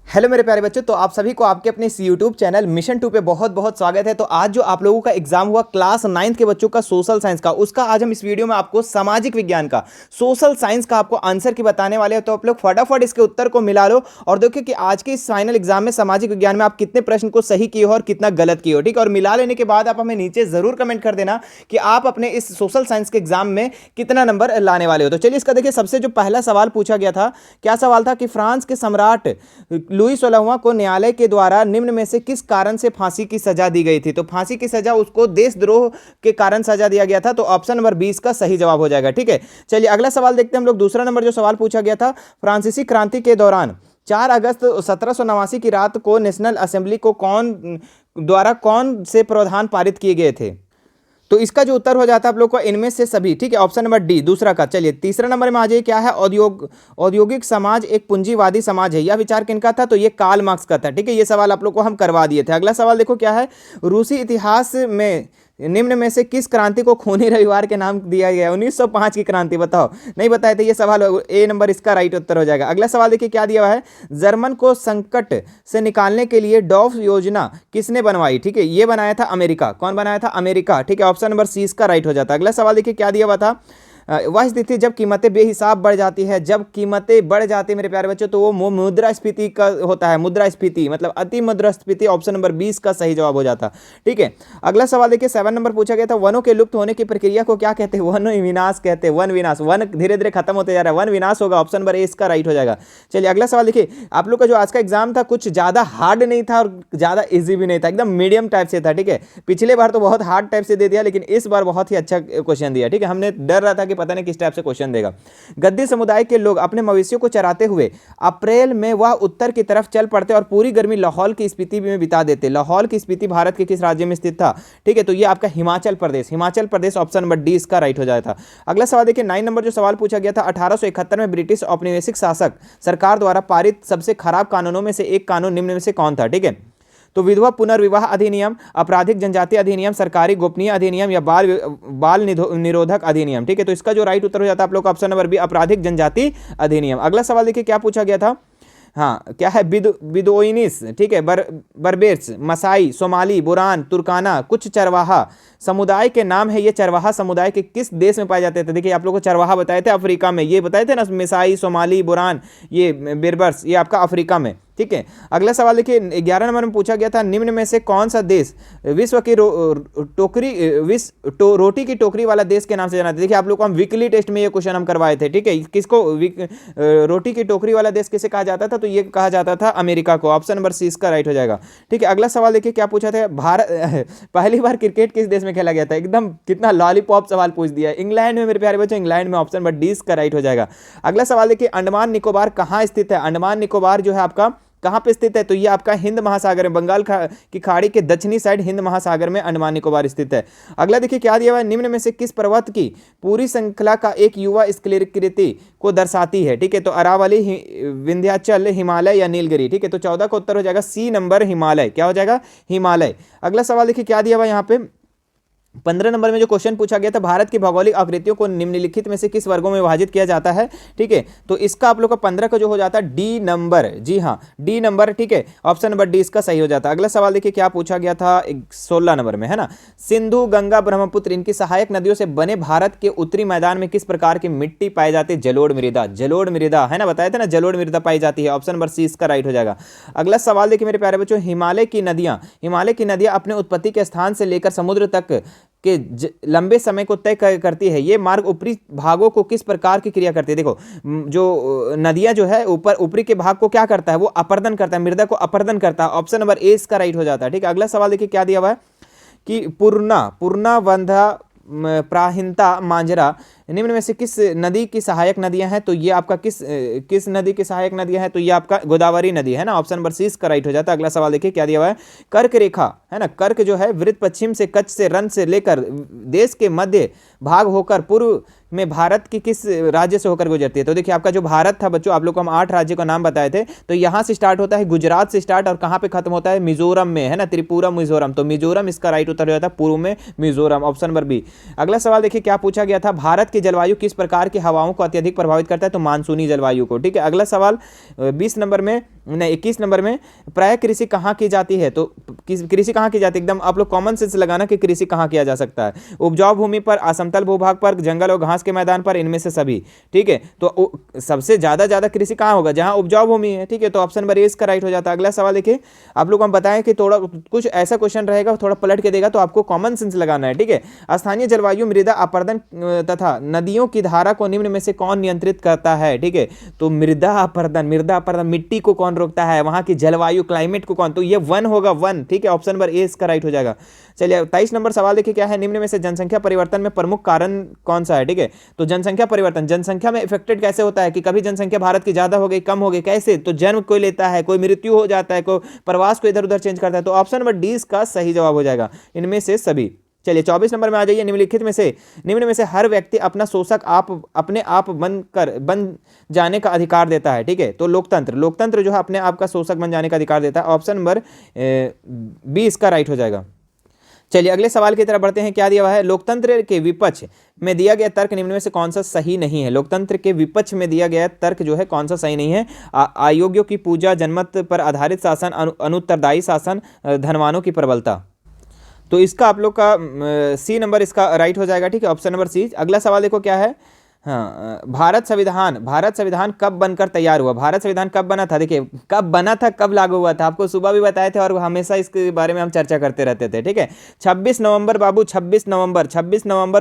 Hello मेरे प्यारे बच्चों, तो आप सभी को आपके अपने इस यूट्यूब चैनल मिशन 2 पे बहुत बहुत स्वागत है। तो आज जो आप लोगों का एग्जाम हुआ क्लास 9th के बच्चों का सोशल साइंस का, उसका आज हम इस वीडियो में आपको सामाजिक विज्ञान का सोशल साइंस का आपको आंसर की बताने वाले हैं। तो आप लोग फटाफट इसके उत्तर को मिला लो और देखिए कि आज के इस फाइनल एग्जाम में सामाजिक विज्ञान में आप कितने प्रश्न को सही किए हो और कितना गलत किए हो। ठीक है, और मिला लेने के बाद आप हमें नीचे जरूर कमेंट कर देना कि आप अपने इस सोशल साइंस के एग्जाम में कितना नंबर लाने वाले हो। तो चलिए इसका देखिए, सबसे जो पहला सवाल पूछा गया था, क्या सवाल था कि फ्रांस के सम्राट लुई 16वां को न्यायालय के द्वारा निम्न में से किस कारण से फांसी की सजा दी गई थी। तो फांसी की सजा उसको देशद्रोह के कारण सजा दिया गया था। तो ऑप्शन नंबर 20 का सही जवाब हो जाएगा। ठीक है, चलिए अगला सवाल देखते हैं हम लोग। दूसरा नंबर जो सवाल पूछा गया था, फ्रांसीसी क्रांति के दौरान 4 अगस्त 1789 की रात को नेशनल असेंबली को कौन से प्रावधान पारित किए गए थे। तो इसका जो उत्तर हो जाता है आप लोग को इनमें से सभी। ठीक है, ऑप्शन नंबर डी दूसरा का। चलिए तीसरा नंबर में आ जाइए, क्या है, औद्योगिक समाज एक पूंजीवादी समाज है। यह विचार किनका था। तो ये कार्ल मार्क्स का था। ठीक है, ये सवाल आप लोग को हम करवा दिए थे। अगला सवाल देखो, क्या है, रूसी इतिहास में निम्न में से किस क्रांति को खूनी रविवार के नाम दिया गया। 1905 की क्रांति, बताओ, नहीं बताए थे। ये सवाल ए नंबर इसका राइट उत्तर हो जाएगा। अगला सवाल देखिए क्या दिया हुआ है, जर्मन को संकट से निकालने के लिए डॉफ योजना किसने बनवाई। ठीक है, ये बनाया था अमेरिका। कौन बनाया था, अमेरिका। ठीक है, ऑप्शन नंबर सी इसका राइट हो जाता है। अगला सवाल देखिए क्या दिया हुआ था, वह स्थिति जब कीमतें बेहिसाब बढ़ जाती है। जब कीमतें बढ़ जाती है मेरे प्यारे बच्चों, तो वो मुद्रास्फीति का होता है। मुद्रास्फीति मतलब अति मुद्रास्फीति। ऑप्शन नंबर 20 का सही जवाब हो जाता। ठीक है, अगला सवाल देखिए 7 नंबर पूछा गया था, वनों के लुप्त होने की प्रक्रिया को क्या कहते हैं। वन विनाश कहते हैं। वन विनाश, वन धीरे धीरे खत्म होते जा रहा है, वन विनाश होगा। ऑप्शन नंबर ए इसका राइट हो जाएगा। चलिए अगला सवाल देखिए, आप लोग का जो आज का एग्जाम था कुछ ज्यादा हार्ड नहीं था और ज्यादा इजी भी नहीं था, एकदम मीडियम टाइप से था। ठीक है, पिछले बार तो बहुत हार्ड टाइप से दे दिया, लेकिन इस बार बहुत ही अच्छा क्वेश्चन दिया। ठीक है, हमने डर रहा था कि पता नहीं किस टाइप से क्वेश्चन देगा। गद्दी समुदाय के लोग अपने मवेशियों को चराते हुए अप्रैल में वह उत्तर की तरफ चल पड़ते और पूरी गर्मी लाहौल की स्पीति में बिता देते। लाहौल की स्पीति भारत के किस राज्य में स्थित था। ठीक है, तो ये आपका Himachal Pradesh. Himachal Pradesh, option number D इसका राइट हो जाता। अगला सवाल देखिए 9 नंबर जो सवाल पूछा गया था, 1871 में ब्रिटिश औपनिवेशिक शासक सरकार द्वारा पारित सबसे खराब कानूनों में से एक कानून निम्न में से कौन था। ठीक है, तो विधवा पुनर्विवाह अधिनियम, आपराधिक जनजाति अधिनियम, सरकारी गोपनीय अधिनियम या बाल निरोधक अधिनियम। ठीक है, तो इसका जो राइट उत्तर हो जाता है आप लोग का ऑप्शन नंबर बी, आपराधिक जनजाति अधिनियम। अगला सवाल देखिए क्या पूछा गया था, हाँ, क्या है, बिदोइनिस, ठीक है, बर्बेर्स, मसाई, सोमाली, बुरान, तुर्काना कुछ चरवाहा समुदाय के नाम है। ये चरवाहा समुदाय के किस देश में पाए जाते थे। देखिए आप लोगों को चरवाहा बताए थे अफ्रीका में, ये बताए थे ना, मसाई, सोमाली, बुरान, ये बेरबर्स, ये आपका अफ्रीका में। ठीक है, अगला सवाल देखिए 11 नंबर में पूछा गया था, निम्न में से कौन सा देश विश्व की रोटी की टोकरी वाला देश के नाम से जाना था। देखिए आप लोग को हम वीकली टेस्ट में ये क्वेश्चन हम करवाए थे। ठीक है, किसको रोटी की टोकरी वाला देश किसे कहा जाता था, तो ये कहा जाता था अमेरिका को। ऑप्शन नंबर सी इसका राइट हो जाएगा। ठीक है, अगला सवाल देखिए क्या पूछा था, भारत पहली बार क्रिकेट किस देश में खेला गया था। एकदम कितना लॉलीपॉप सवाल पूछ दिया, इंग्लैंड में मेरे प्यारे बच्चों, इंग्लैंड में। ऑप्शन नंबर डी इसका राइट हो जाएगा। अगला सवाल देखिए, अंडमान निकोबार कहाँ स्थित है। अंडमान निकोबार जो है आपका कहां पे स्थित है, तो ये आपका हिंद महासागर में, बंगाल की खाड़ी के दक्षिणी साइड हिंद महासागर में अंडमान निकोबार स्थित है। अगला देखिए क्या दिया हुआ है, निम्न में से किस पर्वत की पूरी श्रृंखला का एक युवा स्क्लेरिकृति को दर्शाती है। ठीक है, तो अरावली, विंध्याचल, हिमालय या नीलगिरी। ठीक है, तो 14 का उत्तर हो जाएगा सी नंबर, हिमालय। क्या हो जाएगा, हिमालय। अगला सवाल देखिए क्या दिया हुआ है यहाँ पे, 15 नंबर में जो क्वेश्चन पूछा गया था, भारत की भौगोलिक आकृतियों को निम्नलिखित में से किस वर्गों में विभाजित किया जाता है। ठीक है, तो इसका आप लोग का 15 का जो हो जाता है डी नंबर। जी हाँ, डी नंबर। ठीक है, ऑप्शन नंबर डी इसका सही हो जाता है। अगला सवाल देखिए क्या पूछा गया था 16 नंबर में, है ना, सिंधु, गंगा, ब्रह्मपुत्र इनकी सहायक नदियों से बने भारत के उत्तरी मैदान में किस प्रकार की मिट्टी पाई जाती है। जलोढ़ मृदा। जलोढ़ मृदा, है ना, बताए थे ना, जलोढ़ मृदा पाई जाती है। ऑप्शन नंबर सी इसका राइट हो जाएगा। अगला सवाल देखिए मेरे प्यारे बच्चों, हिमालय की नदियां अपने उत्पत्ति के स्थान से लेकर समुद्र तक के लंबे समय को तय करती है। ये मार्ग ऊपरी भागों को किस प्रकार की क्रिया करती है। देखो जो नदियां जो है ऊपरी के भाग को क्या करता है, वो अपर्दन करता है, मृदा को अपर्दन करता है। ऑप्शन नंबर ए इसका राइट हो जाता है। ठीक है, अगला सवाल देखिए क्या दिया हुआ है कि पूर्णा वंधा, प्राहिंता, मांजरा निम्न में से किस नदी की सहायक नदियां हैं। तो ये आपका किस नदी की सहायक नदियां हैं, तो ये आपका गोदावरी नदी है ना। ऑप्शन नंबर सी इसका राइट हो जाता है। अगला सवाल देखिए क्या दिया हुआ है, कर्क रेखा, है ना, कर्क जो है वृत्त पश्चिम से कच्छ से रन से लेकर देश के मध्य भाग होकर पूर्व में भारत की किस राज्य से होकर गुजरती है। तो देखिए आपका जो भारत था बच्चों, आप लोग को हम 8 राज्य का नाम बताए थे, तो यहां से स्टार्ट होता है, गुजरात से स्टार्ट, और कहां पे खत्म होता है, मिजोरम में, है ना, त्रिपुरा मिजोरम। तो मिजोरम इसका राइट उत्तर हो जाता है, पूर्व में मिजोरम। Option number B. अगला सवाल देखिए क्या पूछा गया था, भारत की जलवायु किस प्रकार की हवाओं को अत्यधिक प्रभावित करता है, तो मानसूनी जलवायु को। ठीक है, अगला सवाल 20 नंबर में नहीं 21 नंबर में प्राय कृषि कहाँ की जाती है, तो कृषि कहाँ की जाती है, एकदम आप लोग कॉमन सेंस लगाना कि कृषि कहाँ किया जा सकता है। उपजाऊ भूमि पर, असमतल भूभाग पर, जंगल और घास के मैदान पर, इनमें से सभी। ठीक है, तो सबसे ज्यादा कृषि कहाँ होगा, जहाँ उपजाऊ भूमि है। ठीक है, तो ऑप्शन नंबर ए इसका राइट हो जाता है। अगला सवाल देखिए, आप लोग हम बताएं कि थोड़ा कुछ ऐसा क्वेश्चन रहेगा, थोड़ा पलट के देगा, तो आपको कॉमन सेंस लगाना है। ठीक है, स्थानीय जलवायु, मृदा अपरदन तथा नदियों की धारा को निम्न में से कौन नियंत्रित करता है। ठीक है, तो मृदा अपरदन मिट्टी को कौन रोकता है, वहां की जलवायु क्लाइमेट को कौन, तो ये वन होगा, वन। ठीक है, ऑप्शन नंबर ए इसका राइट हो जाएगा। चलिए 23 नंबर सवाल देखिए क्या है, निम्न में से जनसंख्या परिवर्तन में प्रमुख कारण कौन सा है। ठीक है, तो जनसंख्या परिवर्तन, जनसंख्या में इफेक्टेड कैसे होता है कि कभी जनसंख्या भारत की ज्यादा हो गई, कम हो गई, कैसे, तो जन्म कोई लेता है, कोई मृत्यु हो जाता है, कोई प्रवास को इधर उधर चेंज करता है, तो ऑप्शन नंबर डी इसका सही जवाब हो जाएगा, इनमें से सभी। चलिए 24 नंबर में आ जाइए, निम्न में से हर व्यक्ति अपना शोषक अपने आप बन जाने का अधिकार देता है। ठीक है, तो लोकतंत्र जो है अपने आप का शोषक बन जाने का अधिकार देता है, ऑप्शन नंबर बी इसका राइट हो जाएगा। चलिए अगले सवाल की तरफ बढ़ते हैं, क्या दिया हुआ है, लोकतंत्र के विपक्ष में दिया गया तर्क निम्न में से कौन सा सही नहीं है। लोकतंत्र के विपक्ष में दिया गया तर्क जो है कौन सा सही नहीं है, आयोग्यों की पूजा, जनमत पर आधारित शासन, अनुत्तरदायी शासन, धनवानों की प्रबलता। तो इसका आप लोग का सी नंबर इसका राइट हो जाएगा। ठीक है, ऑप्शन नंबर सी। अगला सवाल देखो क्या है, हाँ, भारत संविधान कब बनकर तैयार हुआ, भारत संविधान कब बना था। देखिए कब बना था, कब लागू हुआ था, आपको सुबह भी बताए थे और हमेशा इसके बारे में हम चर्चा करते रहते थे। ठीक है, 26 नवंबर बाबू, 26 नवंबर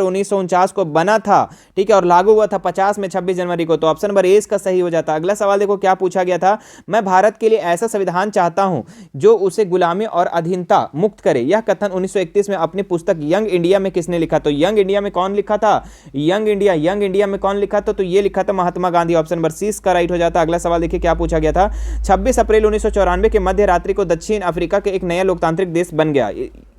1949 को बना था। ठीक है, और लागू हुआ था 50 में 26 जनवरी को, तो ऑप्शन नंबर ए इसका सही हो जाता। अगला सवाल देखो क्या पूछा गया था, मैं भारत के लिए ऐसा संविधान चाहता हूं जो उसे गुलामी और अधीनता मुक्त करे। यह कथन 1931 में अपनी पुस्तक यंग इंडिया में किसने लिखा, तो यंग इंडिया में कौन लिखा था, यंग इंडिया में कौन लिखा था, तो ये लिखा था Mahatma Gandhi, option number C का राइट हो जाता। अगला सवाल देखिए क्या पूछा गया था, 26 अप्रैल 1994 के मध्य रात्रि को दक्षिण अफ्रीका के एक नया लोकतांत्रिक देश बन गया,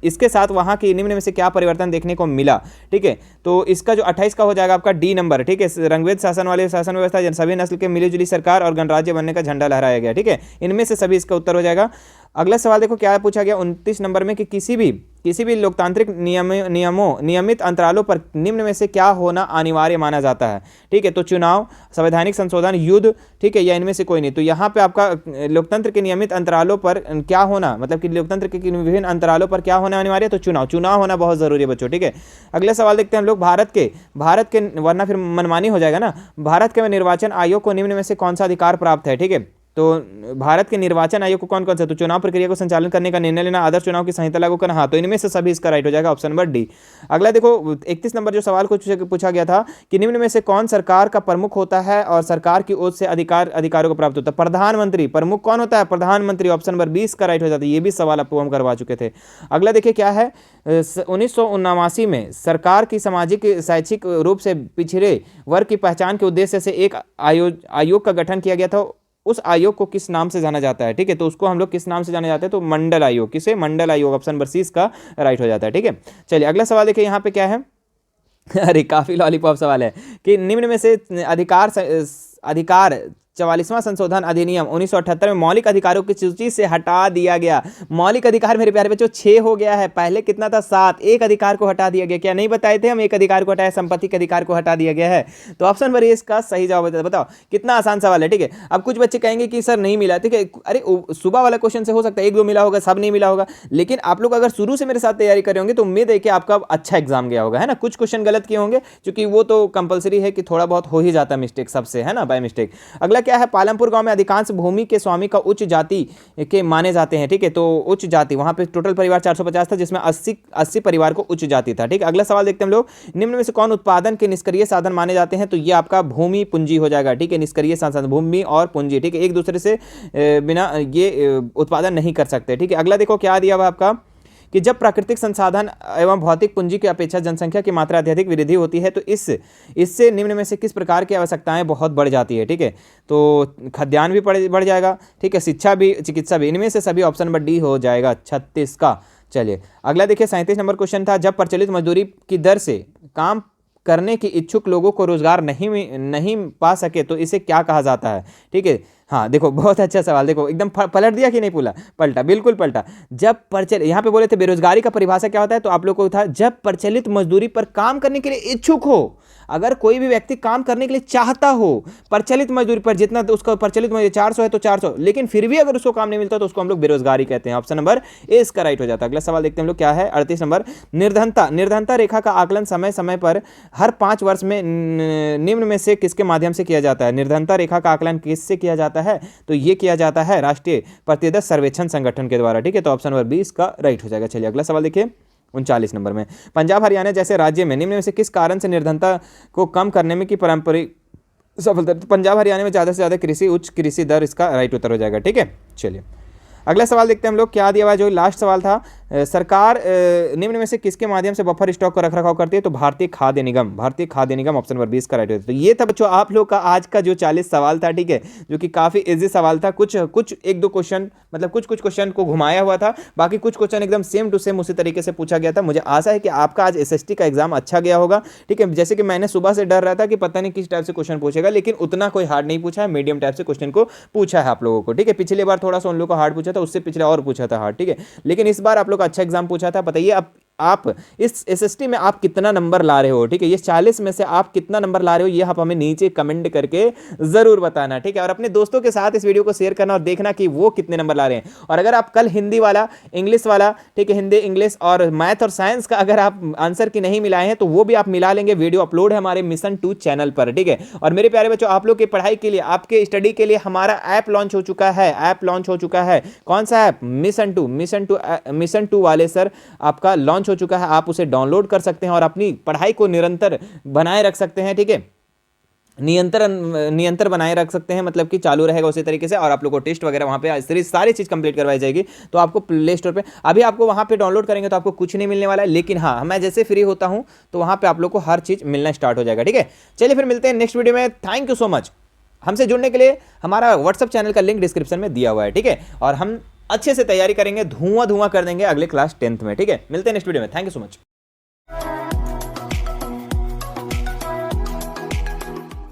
इसके साथ वहां की निम्न में से क्या परिवर्तन देखने को मिला। ठीक है, तो इसका जो 28 का हो जाएगा आपका डी नंबर। ठीक है, रंगभेद शासन वाले शासन व्यवस्था, सभी नस्ल के मिलीजुली सरकार और गणराज्य बनने का झंडा लहराया गया। ठीक है, इनमें से सभी इसका उत्तर हो जाएगा। अगला सवाल देखो क्या पूछा गया 29 नंबर में कि किसी भी लोकतांत्रिक नियमित अंतरालों पर निम्न में से क्या होना अनिवार्य माना जाता है। ठीक है, तो चुनाव, संवैधानिक संशोधन, युद्ध, ठीक है, या इनमें से कोई नहीं। तो यहाँ पे आपका लोकतंत्र के नियमित अंतरालों पर क्या होना, मतलब कि लोकतंत्र के विभिन्न अंतरालों पर क्या होना अनिवार्य, तो चुनाव होना बहुत जरूरी है बच्चों। ठीक है, अगला सवाल देखते हैं हम लोग, भारत के वरना फिर मनमानी हो जाएगा ना, भारत के निर्वाचन आयोग को निम्न में से कौन सा अधिकार प्राप्त है। ठीक है, तो भारत के निर्वाचन आयोग को कौन सा, तो चुनाव प्रक्रिया को संचालन करने का निर्णय लेना, आदर्श चुनाव की संहिता लागू करना, हाँ, तो इनमें से सभी इसका राइट हो जाएगा, ऑप्शन नंबर डी। अगला देखो 31 नंबर जो सवाल को पूछा गया था कि निम्न में से कौन सरकार का प्रमुख होता है और सरकार की ओर से अधिकारों को प्राप्त होता है। प्रधानमंत्री, प्रमुख कौन होता है, प्रधानमंत्री, ऑप्शन नंबर 20 का राइट हो जाता है। ये भी सवाल आपको हम करवा चुके थे। अगला देखिए क्या है, 1979 में सरकार की सामाजिक शैक्षिक रूप से पिछड़े वर्ग की पहचान के उद्देश्य से एक आयोग का गठन किया गया था, उस आयोग को किस नाम से जाना जाता है। ठीक है, तो उसको हम लोग किस नाम से जाने जाते हैं, तो मंडल आयोग, किसे, मंडल आयोग, ऑप्शन नंबर सी का राइट हो जाता है। ठीक है, चलिए अगला सवाल देखिए यहाँ पे क्या है अरे काफी लॉलीपॉप सवाल है कि निम्न में से अधिकार 44वां संशोधन अधिनियम 1978 में मौलिक अधिकारों की सूची से हटा दिया गया। मौलिक अधिकार मेरे प्यारे बच्चों 6 हो गया है, पहले कितना था 7, एक अधिकार को हटा दिया गया। क्या नहीं बताए थे हम, एक अधिकार को हटाया, संपत्ति के अधिकार को हटा दिया गया है। तो ऑप्शन नंबर ए इसका सही जवाब है। बताओ कितना आसान सवाल है। ठीक है, अब कुछ बच्चे कहेंगे कि सर नहीं मिला। ठीक है, अरे सुबह वाला क्वेश्चन से हो सकता है 1-2 मिला होगा, सब नहीं मिला होगा, लेकिन आप लोग अगर शुरू से मेरे साथ तैयारी कर रहे होंगे तो उम्मीद है कि आपका अच्छा एग्जाम गया होगा, है ना। कुछ क्वेश्चन गलत किए होंगे, क्योंकि वो तो कंपलसरी है कि थोड़ा बहुत हो ही जाता है मिस्टेक सबसे, है ना, बाय मिस्टेक। अगला क्या है, पालमपुर गांव में अधिकांश भूमि के स्वामी का उच्च जाति के माने जाते हैं। ठीक है, तो उच्च जाति, वहां पे टोटल परिवार 450 था, जिसमें 80 परिवार को उच्च जाति था। ठीक है, अगला सवाल देखते हैं हम लोग, निम्न में से कौन उत्पादन के निष्क्रिय साधन माने जाते हैं, तो ये आपका भूमि पूंजी हो जाएगा। ठीक है, निष्क्रिय साधन भूमि और पूंजी, ठीक है, एक दूसरे से बिना ये उत्पादन नहीं कर सकते। ठीक है, अगला देखो क्या दिया हुआ आपका कि जब प्राकृतिक संसाधन एवं भौतिक पूंजी की अपेक्षा जनसंख्या की मात्रा अत्यधिक वृद्धि होती है तो इससे निम्न में से किस प्रकार की आवश्यकताएं बहुत बढ़ जाती है। ठीक है, तो खाद्यान्न भी बढ़ जाएगा। ठीक है, शिक्षा भी, चिकित्सा भी, इनमें से सभी ऑप्शन नंबर डी हो जाएगा 36 का। चलिए अगला देखिए 37 नंबर क्वेश्चन था, जब प्रचलित मजदूरी की दर से काम करने के इच्छुक लोगों को रोजगार नहीं पा सके तो इसे क्या कहा जाता है। ठीक है, हाँ देखो बहुत अच्छा सवाल, देखो एकदम पलट दिया कि नहीं पलटा, बिल्कुल पलटा। जब यहाँ पे बोले थे बेरोजगारी का परिभाषा क्या होता है, तो आप लोग को था जब प्रचलित मजदूरी पर काम करने के लिए इच्छुक हो। अगर कोई भी व्यक्ति काम करने के लिए चाहता हो प्रचलित मजदूरी पर, जितना उसका प्रचलित मजदूरी 400 है तो 400, लेकिन फिर भी अगर उसको काम नहीं मिलता तो उसको हम लोग बेरोजगारी कहते हैं। ऑप्शन नंबर ए इसका राइट हो जाता है। अगला सवाल देखते हैं हम लोग क्या है 38 नंबर। निर्धनता रेखा का आकलन समय समय पर हर 5 वर्ष में निम्न में से किसके माध्यम से किया जाता है? निर्धनता रेखा का आकलन किससे किया जाता है? तो ये किया जाता है राष्ट्रीय प्रतिदर सर्वेक्षण संगठन के द्वारा। ठीक है, तो ऑप्शन नंबर 20 का राइट हो जाएगा। चलिए अगला सवाल देखिए 39 नंबर में। पंजाब हरियाणा जैसे राज्य में निम्न में से किस कारण से निर्धनता को कम करने में की पारंपरिक सफलता? पंजाब हरियाणा में ज़्यादा से ज़्यादा कृषि, उच्च कृषि दर इसका राइट उत्तर हो जाएगा। ठीक है, चलिए अगला सवाल देखते हैं हम लोग क्या दिया हुआ है। जो लास्ट सवाल था, सरकार निम्न में से किसके माध्यम से बफर स्टॉक का रखरखाव करती है? तो भारतीय खाद्य निगम। भारतीय खाद्य निगम ऑप्शन नंबर 20 का राइट होता है। तो ये था बच्चों आप लोग का आज का जो 40 सवाल था, ठीक है, जो कि काफी इजी सवाल था। कुछ एक दो क्वेश्चन मतलब कुछ क्वेश्चन को घुमाया हुआ था, बाकी कुछ क्वेश्चन एकदम सेम टू सेम उसी तरीके से पूछा गया था। मुझे आशा है कि आपका आज एसएसटी का एग्जाम अच्छा गया होगा। ठीक है, जैसे कि मैंने सुबह से डर रहा था कि पता नहीं किस टाइप से क्वेश्चन पूछेगा, लेकिन उतना कोई हार्ड नहीं पूछा है, मीडियम टाइप से क्वेश्चन को पूछा है आप लोगों को। ठीक है, पिछली बार थोड़ा सा उन लोगों को हार्ड पूछा था, उससे पिछले और पूछा था हार्ड। ठीक है, लेकिन इस बार आप लोग अच्छा एग्जाम पूछा था। बताइए आप इस एसएसटी में आप कितना नंबर ला रहे हो? ठीक है, ये 40 में से आप कितना नंबर ला रहे हो, ये आप हमें नीचे कमेंट करके जरूर बताना। ठीक है, और अपने दोस्तों के साथ इस वीडियो को शेयर करना और देखना कि वो कितने नंबर ला रहे हैं। और अगर आप कल हिंदी वाला, इंग्लिश वाला, ठीक है, हिंदी इंग्लिश और मैथ और साइंस का अगर आप आंसर की नहीं मिलाए हैं तो वो भी आप मिला लेंगे। वीडियो अपलोड है हमारे मिशन 2 चैनल पर। ठीक है, और मेरे प्यारे बच्चों, आप लोग की पढ़ाई के लिए, आपके स्टडी के लिए हमारा ऐप लॉन्च हो चुका है। ऐप लॉन्च हो चुका है। कौन सा ऐप? मिशन 2 वाले सर आपका लॉन्च हो चुका है। आप उसे डाउनलोड कर सकते हैं और अपनी पढ़ाई को निरंतर बनाए रख सकते हैं। ठीक है, निरंतर बनाए रख सकते हैं, मतलब कि चालू रहेगा उसी तरीके से। और आप लोग को टेस्ट वगैरह वहाँ पे सारी चीज़ कंप्लीट करवाई जाएगी। तो आपको प्ले स्टोर पे अभी आपको वहाँ पे डाउनलोड करेंगे तो आपको कुछ नहीं मिलने वाला है, लेकिन हाँ, मैं जैसे फ्री होता हूँ तो वहाँ पे आप लोग को हर चीज़ मिलना स्टार्ट हो जाएगा। ठीक है, चलिए फिर मिलते हैं नेक्स्ट वीडियो में। Thank you so much. हमसे जुड़ने के लिए हमारा व्हाट्सअप चैनल का लिंक डिस्क्रिप्शन में दिया हुआ है। ठीक है, और हम अच्छे से तैयारी करेंगे, धुआं कर देंगे अगले क्लास 10th में। ठीक है, मिलते हैं नेक्स्ट वीडियो में। Thank you so much.